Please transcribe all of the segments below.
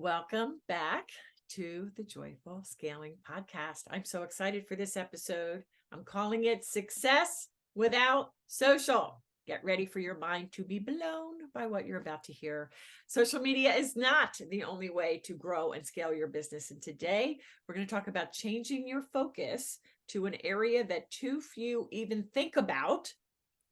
Welcome back to the Joyful Scaling Podcast. I'm so excited for this episode. I'm calling it Success Without Social. Get ready for your mind to be blown by what you're about to hear. Social media is not the only way to grow and scale your business. And today we're going to talk about changing your focus to an area that too few even think about,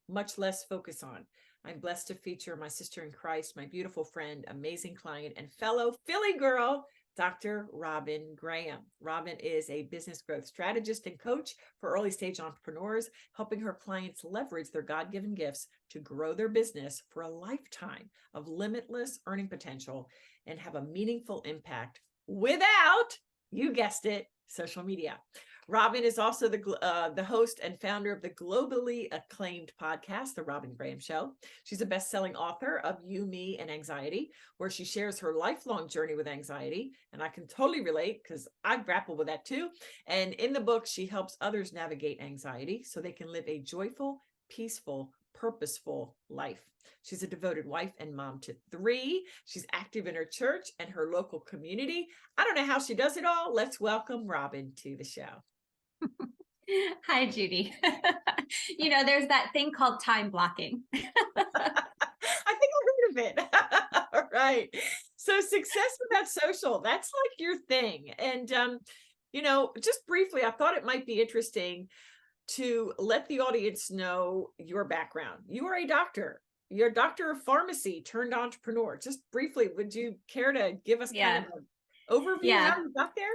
much less focus on. I'm blessed to feature my sister in Christ, my beautiful friend, amazing client, and fellow Philly girl, Dr. Robyn Graham. Robyn is a business growth strategist and coach for early stage entrepreneurs, helping her clients leverage their God-given gifts to grow their business for a lifetime of limitless earning potential and have a meaningful impact without, you guessed it, social media. Robyn is also the host and founder of the globally acclaimed podcast, The Robyn Graham Show. She's a best-selling author of You, Me, and Anxiety, where she shares her lifelong journey with anxiety. And I can totally relate because I've grappled with that too. And in the book, she helps others navigate anxiety so they can live a joyful, peaceful, purposeful life. She's a devoted wife and mom to 3. She's active in her church and her local community. I don't know how she does it all. Let's welcome Robyn to the show. Hi, Judy. There's that thing called time blocking. I think I heard of it. All right. So success without social, that's like your thing. And, just briefly, I thought it might be interesting to let the audience know your background. You are a doctor. You're a doctor of pharmacy turned entrepreneur. Just briefly, would you care to give us kind of an overview of how you got there?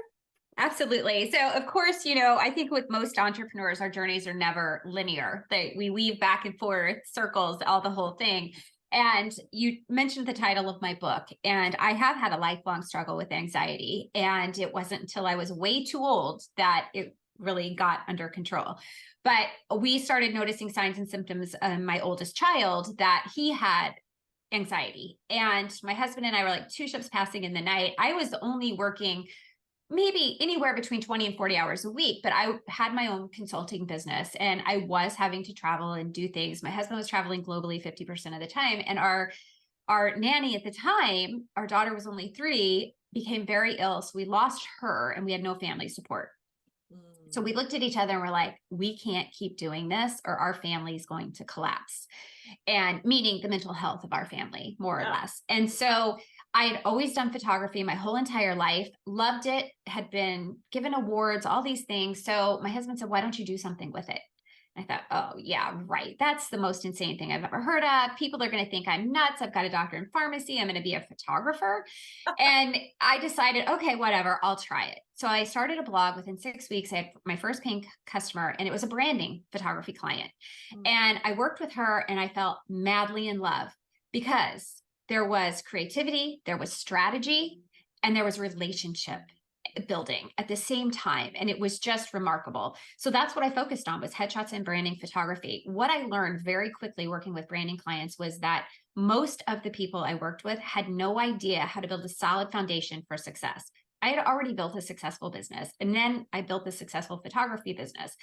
Absolutely. So of course, I think with most entrepreneurs, our journeys are never linear. We weave back and forth, circles, the whole thing. And you mentioned the title of my book, and I have had a lifelong struggle with anxiety. And it wasn't until I was way too old that it really got under control. But we started noticing signs and symptoms in my oldest child that he had anxiety. And my husband and I were like 2 ships passing in the night. I was only working maybe anywhere between 20 and 40 hours a week, but I had my own consulting business and I was having to travel and do things. My husband was traveling globally 50% of the time. And our nanny at the time, our daughter was only 3, became very ill. So we lost her and we had no family support. So we looked at each other and we're like, we can't keep doing this or our family is going to collapse. And meaning the mental health of our family, more or less. And so I had always done photography my whole entire life, loved it, had been given awards, all these things. So my husband said, why don't you do something with it? I thought, oh yeah, right. That's the most insane thing I've ever heard of. People are going to think I'm nuts. I've got a doctor in pharmacy. I'm going to be a photographer. And I decided, okay, whatever, I'll try it. So I started a blog. Within 6 weeks, I had my first paying customer, and it was a branding photography client. And I worked with her and I felt madly in love because there was creativity, there was strategy, and there was relationship building at the same time. And it was just remarkable. So that's what I focused on, was headshots and branding photography. What I learned very quickly working with branding clients was that most of the people I worked with had no idea how to build a solid foundation for success. I had already built a successful business, and then I built a successful photography business.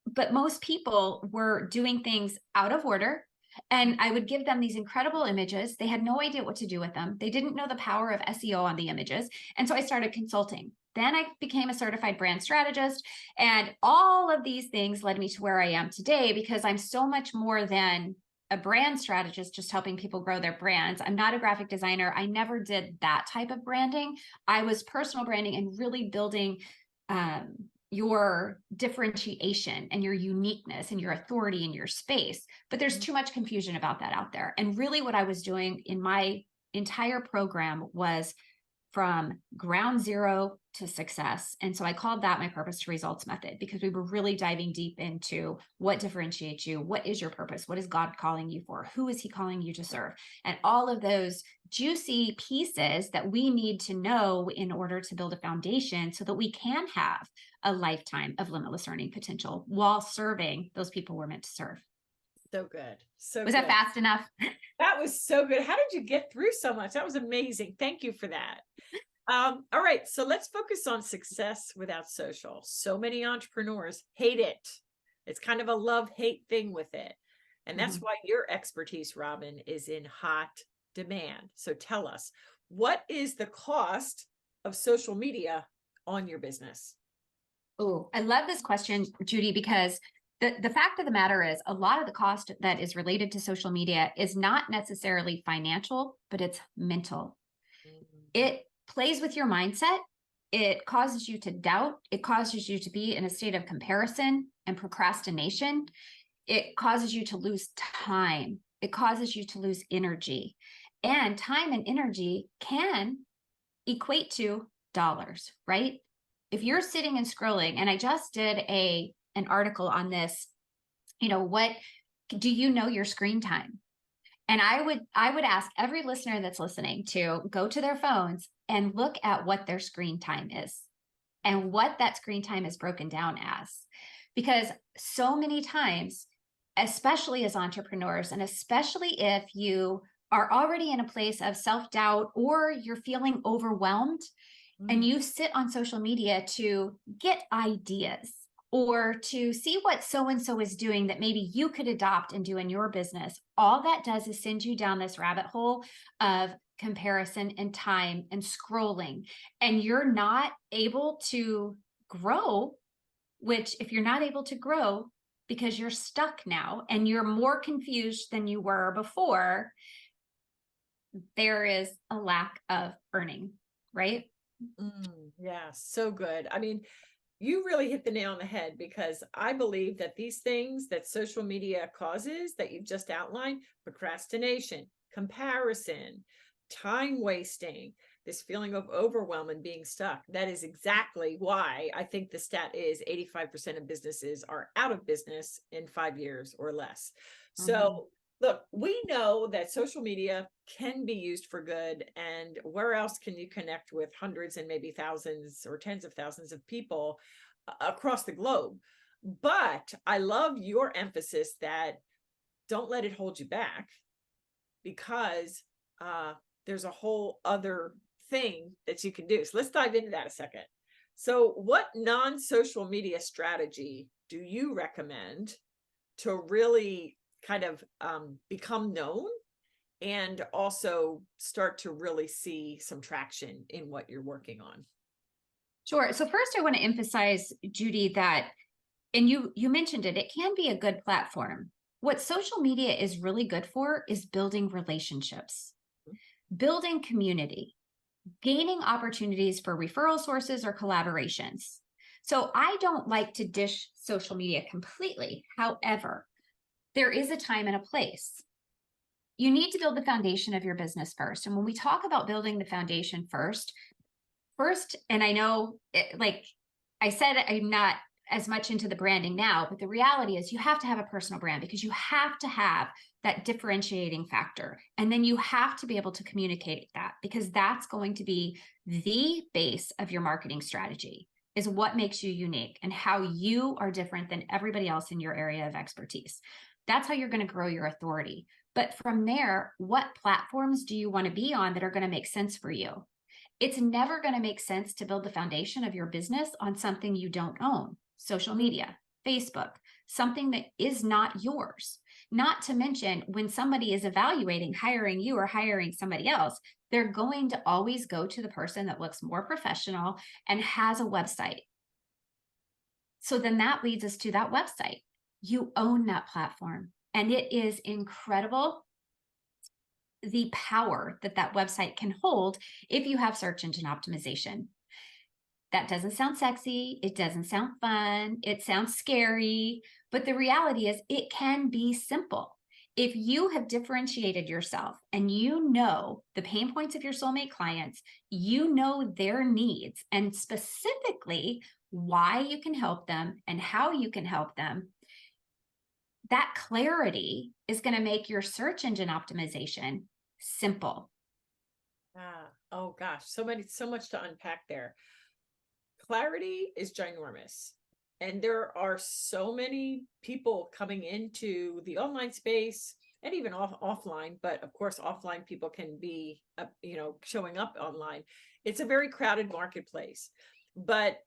But most people were doing things out of order. And I would give them these incredible images. They had no idea what to do with them. They didn't know the power of SEO on the images. And so I started consulting. Then I became a certified brand strategist. And all of these things led me to where I am today, because I'm so much more than a brand strategist just helping people grow their brands. I'm not a graphic designer. I never did that type of branding. I was personal branding and really building your differentiation and your uniqueness and your authority in your space. But there's too much confusion about that out there. And really what I was doing in my entire program was from ground zero to success. And so I called that my purpose to results method, because we were really diving deep into what differentiates you. What is your purpose? What is God calling you for? Who is he calling you to serve? And all of those juicy pieces that we need to know in order to build a foundation so that we can have a lifetime of limitless earning potential while serving those people we're meant to serve. So good. Was that fast enough? That was so good. How did you get through so much? That was amazing. Thank you for that. All right. So let's focus on success without social. So many entrepreneurs hate it. It's kind of a love-hate thing with it. And that's why your expertise, Robyn, is in hot demand. So tell us, what is the cost of social media on your business? Oh, I love this question, Judy, because the fact of the matter is a lot of the cost that is related to social media is not necessarily financial, but it's mental. It plays with your mindset. It causes you to doubt. It causes you to be in a state of comparison and procrastination. It causes you to lose time. It causes you to lose energy. And time and energy can equate to dollars, right? If you're sitting and scrolling, and I just did an article on this, what do you know your screen time? And I would ask every listener that's listening to go to their phones and look at what their screen time is and what that screen time is broken down as. Because so many times, especially as entrepreneurs, and especially if you are already in a place of self-doubt or you're feeling overwhelmed, and you sit on social media to get ideas or to see what so-and-so is doing that maybe you could adopt and do in your business, all that does is send you down this rabbit hole of comparison and time and scrolling. And you're not able to grow, which if you're not able to grow because you're stuck now and you're more confused than you were before, there is a lack of earning, right? Yeah, so good. I mean, you really hit the nail on the head, because I believe that these things that social media causes that you've just outlined, procrastination, comparison, time wasting, this feeling of overwhelm and being stuck, that is exactly why I think the stat is 85% of businesses are out of business in 5 years or less. So look, we know that social media can be used for good, and where else can you connect with hundreds and maybe thousands or tens of thousands of people across the globe? But I love your emphasis that don't let it hold you back, because there's a whole other thing that you can do. So let's dive into that a second. So what non-social media strategy do you recommend to really kind of become known and also start to really see some traction in what you're working on? Sure. So first I want to emphasize, Judy, that, and you mentioned it, it can be a good platform. What social media is really good for is building relationships, building community, gaining opportunities for referral sources or collaborations. So I don't like to dish social media completely. However, there is a time and a place. You need to build the foundation of your business first. And when we talk about building the foundation first, and I know, like I said, I'm not as much into the branding now, but the reality is you have to have a personal brand, because you have to have that differentiating factor. And then you have to be able to communicate that, because that's going to be the base of your marketing strategy, is what makes you unique and how you are different than everybody else in your area of expertise. That's how you're going to grow your authority. But from there, what platforms do you want to be on that are going to make sense for you? It's never going to make sense to build the foundation of your business on something you don't own. Social media, Facebook, something that is not yours. Not to mention, when somebody is evaluating hiring you or hiring somebody else, they're going to always go to the person that looks more professional and has a website. So then that leads us to that website. You own that platform, and it is incredible the power that that website can hold if you have search engine optimization. That doesn't sound sexy. It doesn't sound fun. It sounds scary. But the reality is it can be simple. If you have differentiated yourself and you know the pain points of your soulmate clients, you know their needs, and specifically why you can help them and how you can help them, that clarity is going to make your search engine optimization simple. Oh gosh, so much to unpack there. Clarity is ginormous. And there are so many people coming into the online space and even offline, but of course, offline people can be, showing up online. It's a very crowded marketplace. But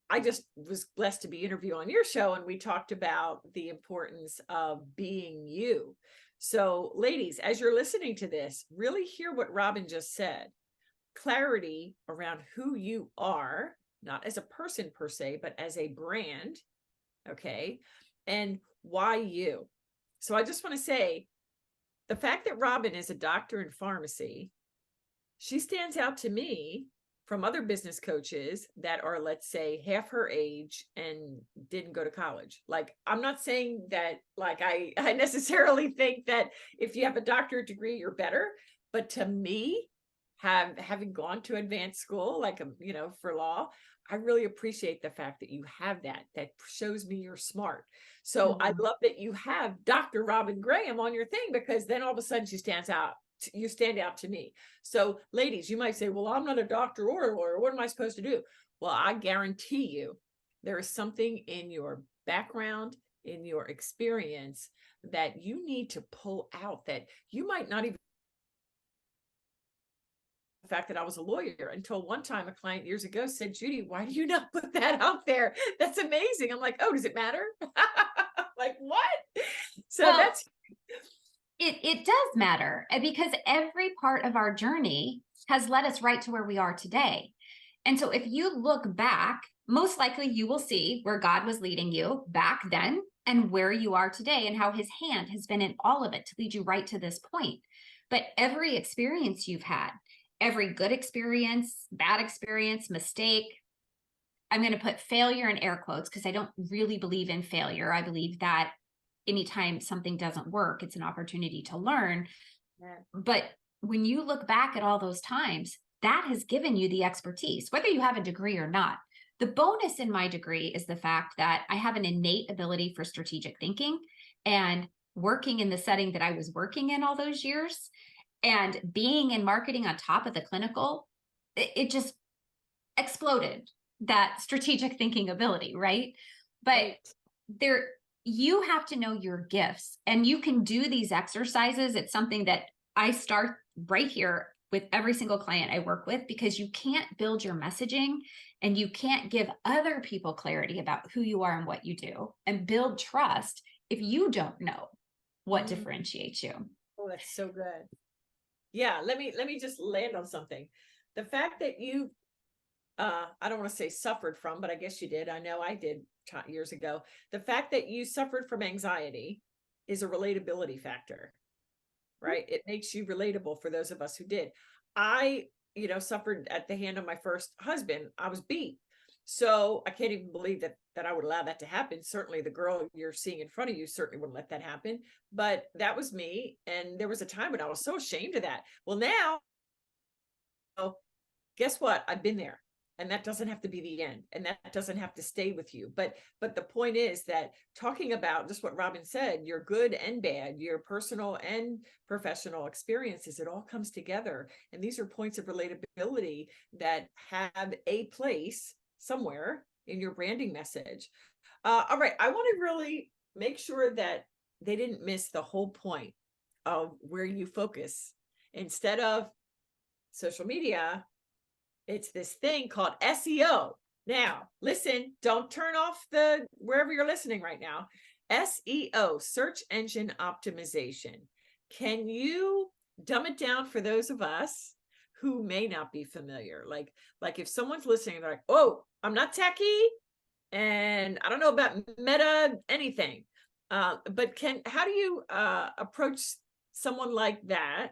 I just was blessed to be interviewed on your show, and we talked about the importance of being you. So ladies, as you're listening to this, really hear what Robyn just said. clarity around who you are, not as a person per se, but as a brand. Okay. And why you. So I just want to say the fact that Robyn is a doctor in pharmacy, she stands out to me from other business coaches that are, let's say, half her age and didn't go to college. Like, I'm not saying that, like, I necessarily think that if you have a doctorate degree, you're better. But to me, having gone to advanced school, like, for law, I really appreciate the fact that you have that shows me you're smart. So I love that you have Dr. Robyn Graham on your thing, because then all of a sudden you stand out to me. So ladies, you might say, well, I'm not a doctor or a lawyer. What am I supposed to do? Well, I guarantee you there is something in your background, in your experience, that you need to pull out, that you might not even the fact that I was a lawyer, until one time a client years ago said, Judy, why do you not put that out there? That's amazing. I'm like, oh, does it matter? Like, what? So well, it does matter, because every part of our journey has led us right to where we are today. And so if you look back, most likely you will see where God was leading you back then and where you are today, and how his hand has been in all of it to lead you right to this point. But every experience you've had, every good experience, bad experience, mistake, I'm going to put failure in air quotes because I don't really believe in failure. I believe that anytime something doesn't work, it's an opportunity to learn. Yeah. But when you look back at all those times, that has given you the expertise, whether you have a degree or not. The bonus in my degree is the fact that I have an innate ability for strategic thinking, and working in the setting that I was working in all those years, and being in marketing on top of the clinical, it just exploded that strategic thinking ability, right? But you have to know your gifts, and you can do these exercises. It's something that I start right here with every single client I work with, because you can't build your messaging and you can't give other people clarity about who you are and what you do and build trust if you don't know what differentiates you. Oh, that's so good. Yeah, let me just land on something. The fact that you I don't want to say suffered from, but I guess you did. I know I did years ago. The fact that you suffered from anxiety is a relatability factor, right? It makes you relatable for those of us who did. I, suffered at the hand of my first husband. I was beat. So I can't even believe that I would allow that to happen. Certainly the girl you're seeing in front of you certainly wouldn't let that happen. But that was me. And there was a time when I was so ashamed of that. Well, now, guess what? I've been there. And that doesn't have to be the end, and that doesn't have to stay with you. But the point is that talking about just what Robyn said, your good and bad, your personal and professional experiences, it all comes together. And these are points of relatability that have a place somewhere in your branding message. All right. I want to really make sure that they didn't miss the whole point of where you focus. Instead of social media, it's this thing called SEO. Now, listen, don't turn off wherever you're listening right now. SEO, search engine optimization. Can you dumb it down for those of us who may not be familiar? Like if someone's listening, they're like, oh, I'm not techie and I don't know about meta anything. But how do you approach someone like that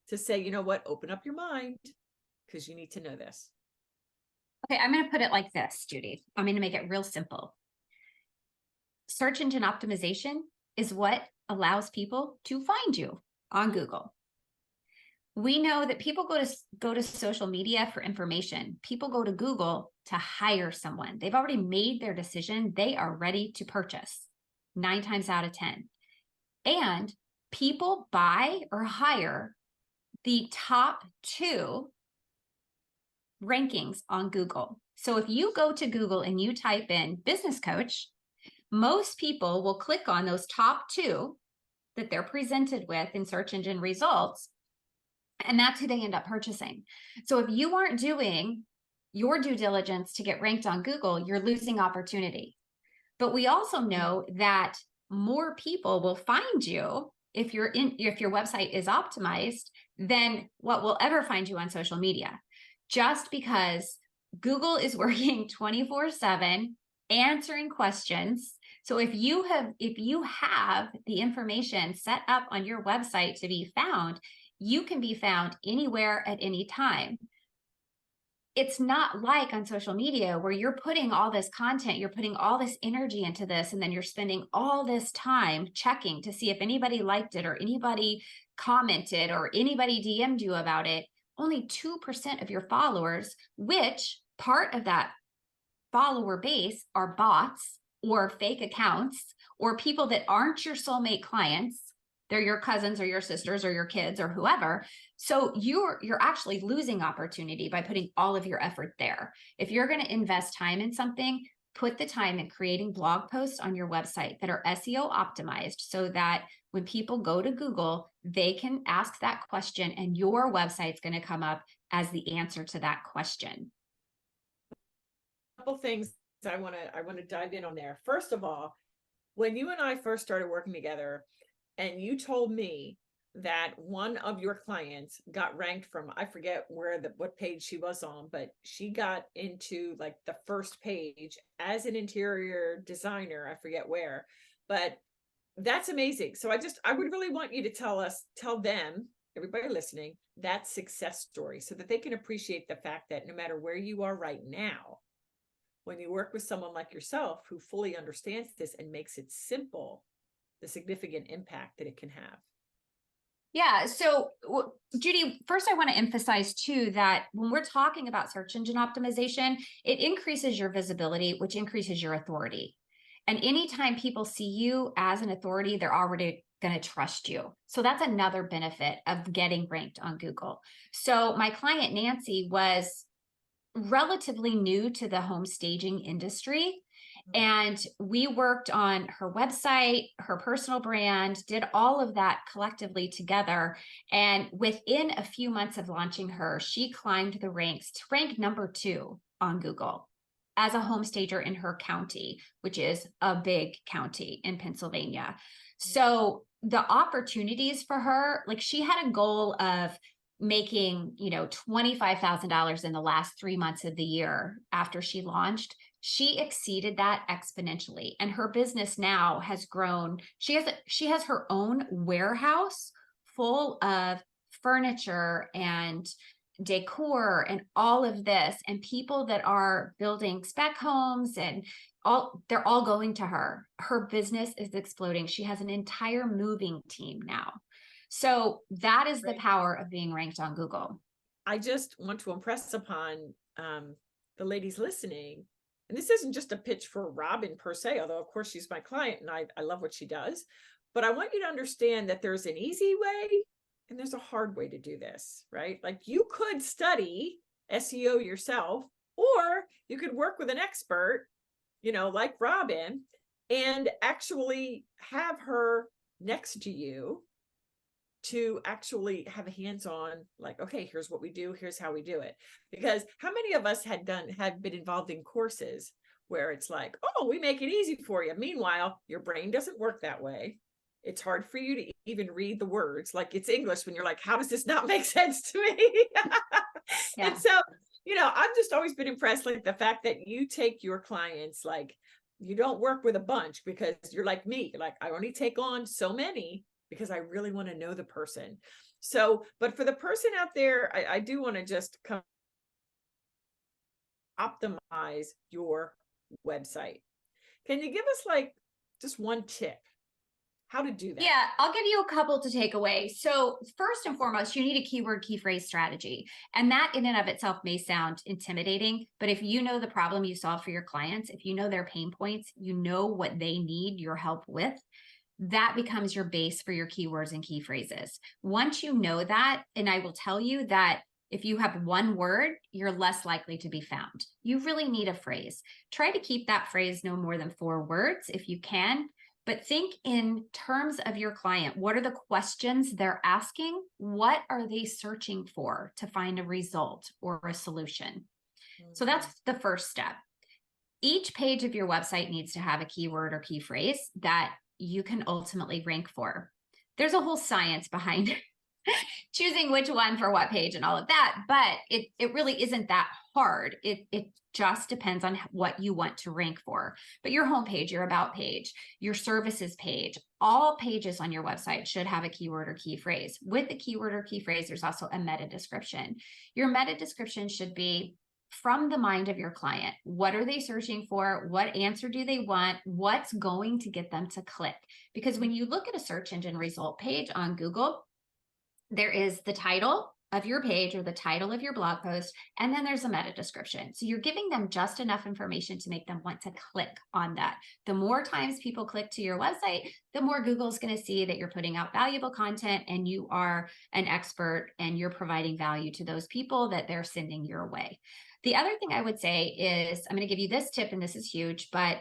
to say, you know what, open up your mind, because you need to know this. Okay, I'm going to put it like this, Judy. I'm going to make it real simple. Search engine optimization is what allows people to find you on Google. We know that people go to social media for information. People go to Google to hire someone. They've already made their decision. They are ready to purchase 9 times out of 10. And people buy or hire the top 2 rankings on Google. So if you go to Google and you type in business coach, most people will click on those top 2 that they're presented with in search engine results, and that's who they end up purchasing. So if you aren't doing your due diligence to get ranked on Google, you're losing opportunity. But we also know that more people will find you if your website is optimized than what will ever find you on social media. just because Google is working 24/7 answering questions. So if you have the information set up on your website to be found, you can be found anywhere at any time. It's not like on social media where you're putting all this content, you're putting all this energy into this, and then you're spending all this time checking to see if anybody liked it or anybody commented or anybody DM'd you about it. Only 2% of your followers, which part of that follower base are bots or fake accounts or people that aren't your soulmate clients. They're your cousins or your sisters or your kids or whoever. So you're actually losing opportunity by putting all of your effort there. If you're going to invest time in something, put the time in creating blog posts on your website that are SEO optimized so that when people go to Google, they can ask that question and your website's going to come up as the answer to that question. Couple things I want to dive in on there. First of all, when you and I first started working together, and you told me that one of your clients got ranked from, I forget what page she was on, but she got into like the first page as an interior designer. I forget where, but that's amazing. So I would really want you to tell them, everybody listening, that success story so that they can appreciate the fact that no matter where you are right now, when you work with someone like yourself who fully understands this and makes it simple, the significant impact that it can have. Yeah. So, Judy, first, I want to emphasize too that when we're talking about search engine optimization, it increases your visibility, which increases your authority. And anytime people see you as an authority, they're already going to trust you. So that's another benefit of getting ranked on Google. So my client, Nancy, was relatively new to the home staging industry. And we worked on her website, her personal brand, did all of that collectively together. And within a few months of launching her, she climbed the ranks to rank number 2 on Google as a home stager in her county, which is a big county in Pennsylvania. So the opportunities for her, like she had a goal of making, $25,000 in the last 3 months of the year after she launched. She exceeded that exponentially, and her business now has grown. She has her own warehouse full of furniture and decor and all of this, and people that are building spec homes and they're all going to her. Her business is exploding. She has an entire moving team now. So that is the power of being ranked on Google. I just want to impress upon the ladies listening, and this isn't just a pitch for Robyn per se, although of course she's my client and I love what she does, but I want you to understand that there's an easy way and there's a hard way to do this, right? Like you could study SEO yourself, or you could work with an expert, like Robyn, and actually have her next to you to actually have a hands-on, like, okay, here's what we do, here's how we do it. Because how many of us had been involved in courses where it's like, oh, we make it easy for you. Meanwhile, your brain doesn't work that way. It's hard for you to even read the words. Like it's English when you're like, how does this not make sense to me? Yeah. And so, I've just always been impressed, like the fact that you take your clients, like you don't work with a bunch because you're like me, like I only take on so many because I really want to know the person. So, but for the person out there, I do want to just come optimize your website. Can you give us like just one tip how to do that? Yeah, I'll give you a couple to take away. So first and foremost, you need a keyword key phrase strategy. And that in and of itself may sound intimidating, but if you know the problem you solve for your clients, if you know their pain points, you know what they need your help with, that becomes your base for your keywords and key phrases. Once you know that, and I will tell you that if you have one word, you're less likely to be found. You really need a phrase. Try to keep that phrase no more than 4 words if you can, but think in terms of your client. What are the questions they're asking? What are they searching for to find a result or a solution? So that's the first step. Each page of your website needs to have a keyword or key phrase that you can ultimately rank for. There's a whole science behind choosing which one for what page and all of that. But it really isn't that hard. It just depends on what you want to rank for. But your homepage, your about page, your services page, all pages on your website should have a keyword or key phrase. With the keyword or key phrase, there's also a meta description. Your meta description should be from the mind of your client. What are they searching for? What answer do they want? What's going to get them to click? Because when you look at a search engine result page on Google, there is the title of your page or the title of your blog post, and then there's a meta description. So you're giving them just enough information to make them want to click on that. The more times people click to your website, the more Google's going to see that you're putting out valuable content and you are an expert and you're providing value to those people that they're sending your way. The other thing I would say is, I'm going to give you this tip, and this is huge, but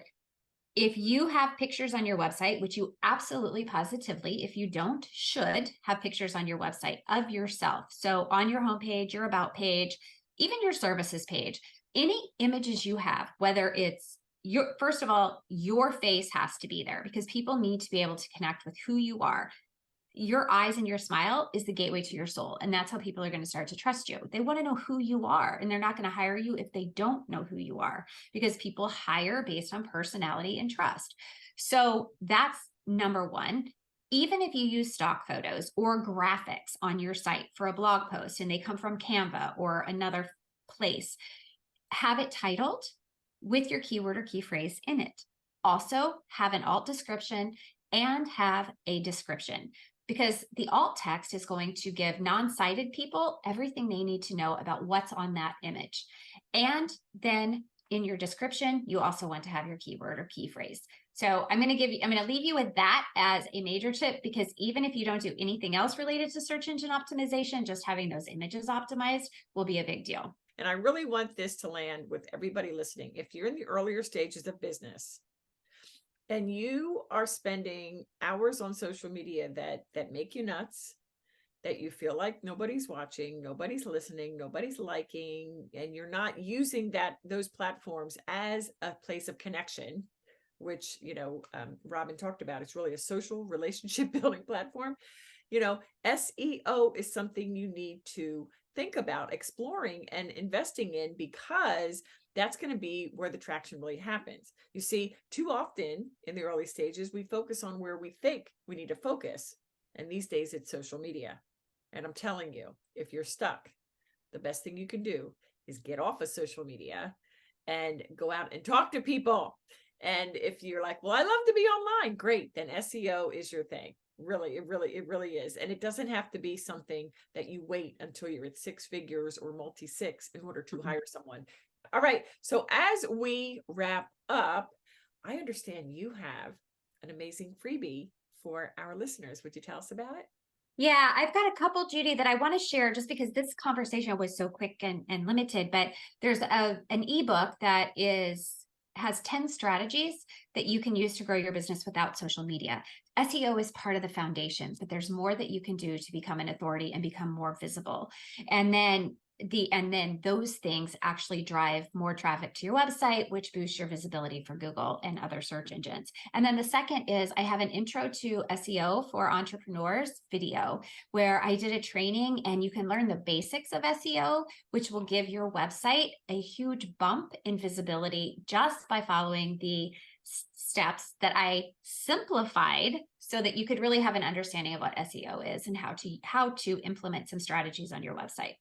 if you have pictures on your website, which you absolutely positively, if you don't, should have pictures on your website of yourself. So on your homepage, your about page, even your services page, any images you have, whether it's first of all, your face has to be there because people need to be able to connect with who you are. Your eyes and your smile is the gateway to your soul. And that's how people are going to start to trust you. They want to know who you are, and they're not going to hire you if they don't know who you are, because people hire based on personality and trust. So that's number one. Even if you use stock photos or graphics on your site for a blog post and they come from Canva or another place, have it titled with your keyword or key phrase in it. Also have an alt description and have a description, because the alt text is going to give non-sighted people everything they need to know about what's on that image. And then in your description, you also want to have your keyword or key phrase. So I'm going to leave you with that as a major tip, because even if you don't do anything else related to search engine optimization, just having those images optimized will be a big deal. And I really want this to land with everybody listening. If you're in the earlier stages of business, and you are spending hours on social media that make you nuts, that you feel like nobody's watching, nobody's listening, nobody's liking, and you're not using those platforms as a place of connection, which, Robyn talked about, it's really a social relationship building platform. SEO is something you need to think about exploring and investing in, because that's going to be where the traction really happens. You see, too often in the early stages, we focus on where we think we need to focus. And these days it's social media. And I'm telling you, if you're stuck, the best thing you can do is get off of social media and go out and talk to people. And if you're like, well, I love to be online, great, then SEO is your thing. Really, it really is. And it doesn't have to be something that you wait until you're at six figures or multi-six in order to hire someone. All right. So as we wrap up, I understand you have an amazing freebie for our listeners. Would you tell us about it? Yeah, I've got a couple, Judy, that I want to share just because this conversation was so quick and limited, but there's an ebook that has 10 strategies that you can use to grow your business without social media. SEO is part of the foundation, but there's more that you can do to become an authority and become more visible. And then those things actually drive more traffic to your website, which boosts your visibility for Google and other search engines. And then the second is I have an intro to SEO for entrepreneurs video where I did a training, and you can learn the basics of SEO, which will give your website a huge bump in visibility just by following the steps that I simplified so that you could really have an understanding of what SEO is and how to implement some strategies on your website.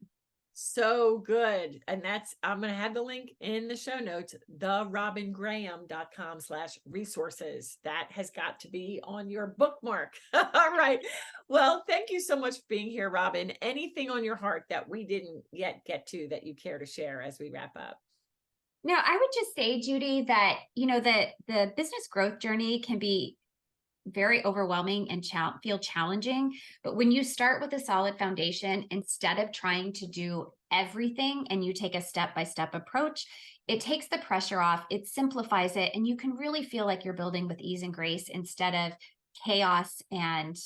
So good. And I'm going to have the link in the show notes, therobyngraham.com/resources. That has got to be on your bookmark. All right. Well, thank you so much for being here, Robyn. Anything on your heart that we didn't yet get to that you care to share as we wrap up? No, I would just say, Judy, that, that the business growth journey can be very overwhelming and feel challenging. But when you start with a solid foundation, instead of trying to do everything and you take a step-by-step approach, it takes the pressure off, it simplifies it, and you can really feel like you're building with ease and grace instead of chaos and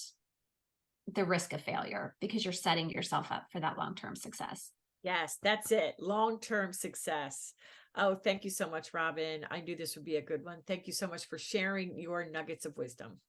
the risk of failure, because you're setting yourself up for that long-term success. Yes, that's it. Long-term success. Oh, thank you so much, Robyn. I knew this would be a good one. Thank you so much for sharing your nuggets of wisdom.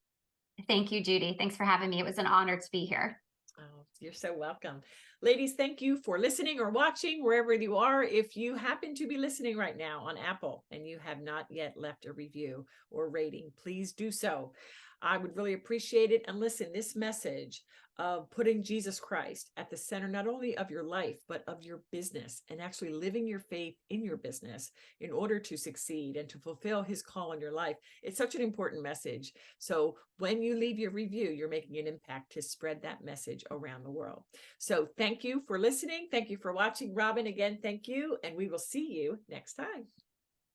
Thank you, Judy. Thanks for having me. It was an honor to be here. Oh, you're so welcome. Ladies, thank you for listening or watching wherever you are. If you happen to be listening right now on Apple and you have not yet left a review or rating, please do so. I would really appreciate it. And listen, this message of putting Jesus Christ at the center, not only of your life, but of your business, and actually living your faith in your business in order to succeed and to fulfill his call in your life. It's such an important message. So when you leave your review, you're making an impact to spread that message around the world. So thank you for listening. Thank you for watching. Robyn, again, thank you. And we will see you next time.